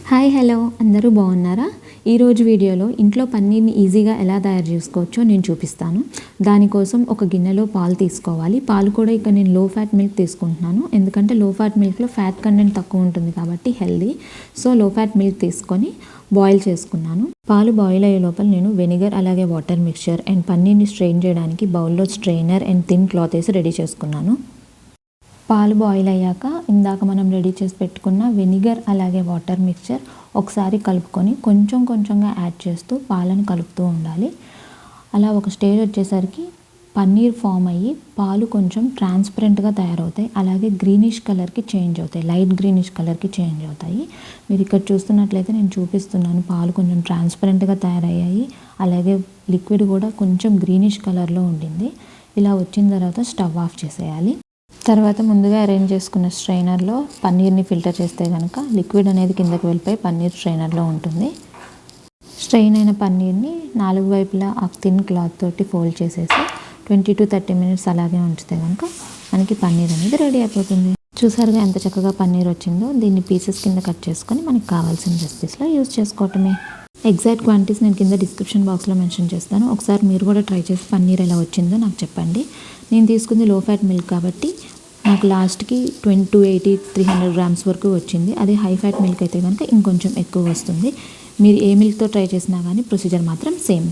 Hi hello అందరూ బాగున్నారా? ఈరోజు వీడియోలో ఇంట్లో పన్నీర్ని ఈజీగా ఎలా తయారు చేసుకోవచ్చో నేను చూపిస్తాను. దానికోసం ఒక గిన్నెలో పాలు తీసుకోవాలి. పాలు కూడా ఇక్కడ నేను లో ఫ్యాట్ మిల్క్ తీసుకుంటున్నాను, ఎందుకంటే లో ఫ్యాట్ మిల్క్లో ఫ్యాట్ కంటెంట్ తక్కువ ఉంటుంది కాబట్టి హెల్దీ. సో లో ఫ్యాట్ మిల్క్ తీసుకొని బాయిల్ చేసుకున్నాను. పాలు బాయిల్ అయ్యే లోపల నేను వెనిగర్ అలాగే వాటర్ మిక్చర్ అండ్ పన్నీర్ని స్ట్రెయిన్ చేయడానికి బౌల్లో స్ట్రెయినర్ అండ్ థిన్ క్లాత్ వేసి రెడీ చేసుకున్నాను. పాలు బాయిల్ అయ్యాక ఇందాక మనం రెడీ చేసి పెట్టుకున్న వెనిగర్ అలాగే వాటర్ మిక్చర్ ఒకసారి కలుపుకొని కొంచెం కొంచెంగా యాడ్ చేస్తూ పాలను కలుపుతూ ఉండాలి. అలా ఒక స్టేజ్ వచ్చేసరికి పన్నీర్ ఫామ్ అయ్యి పాలు కొంచెం ట్రాన్స్పరెంట్గా తయారవుతాయి, అలాగే గ్రీనిష్ కలర్కి చేంజ్ అవుతాయి, లైట్ గ్రీనిష్ కలర్కి చేంజ్ అవుతాయి. మీరు ఇక్కడ చూస్తున్నట్లయితే నేను చూపిస్తున్నాను, పాలు కొంచెం ట్రాన్స్పరెంట్గా తయారయ్యాయి, అలాగే లిక్విడ్ కూడా కొంచెం గ్రీనిష్ కలర్లో ఉండింది. ఇలా వచ్చిన తర్వాత స్టవ్ ఆఫ్ చేసేయాలి. తర్వాత ముందుగా అరేంజ్ చేసుకున్న స్ట్రైనర్లో పన్నీర్ని ఫిల్టర్ చేస్తే కనుక లిక్విడ్ అనేది కిందకి వెళ్ళిపోయి పన్నీర్ స్ట్రైనర్లో ఉంటుంది. స్ట్రెయిన్ అయిన పన్నీర్ని 4 వైపులా ఆ థిన్ క్లాత్ తోటి ఫోల్డ్ చేసేసి 20 to 30 minutes అలాగే ఉంచితే కనుక మనకి పన్నీర్ అనేది రెడీ అయిపోతుంది. చూసారుగా ఎంత చక్కగా పన్నీర్ వచ్చిందో. దీన్ని పీసెస్ కింద కట్ చేసుకొని మనకి కావాల్సిన రెసిపీస్లో యూజ్ చేసుకోవటమే. ఎగ్జాక్ట్ క్వాంటిటీస్ నేను కింద డిస్క్రిప్షన్ బాక్స్లో మెన్షన్ చేస్తాను. ఒకసారి మీరు కూడా ట్రై చేసి పన్నీర్ ఎలా వచ్చిందో నాకు చెప్పండి. నేను తీసుకుంది లో ఫ్యాట్ మిల్క్ కాబట్టి నాకు లాస్ట్కి 280-300 grams వరకు వచ్చింది. అదే హై ఫ్యాట్ మిల్క్ అయితే కనుక ఇంకొంచెం ఎక్కువ వస్తుంది. మీరు ఏ మిల్క్తో ట్రై చేసినా కానీ ప్రొసీజర్ మాత్రం సేమ్.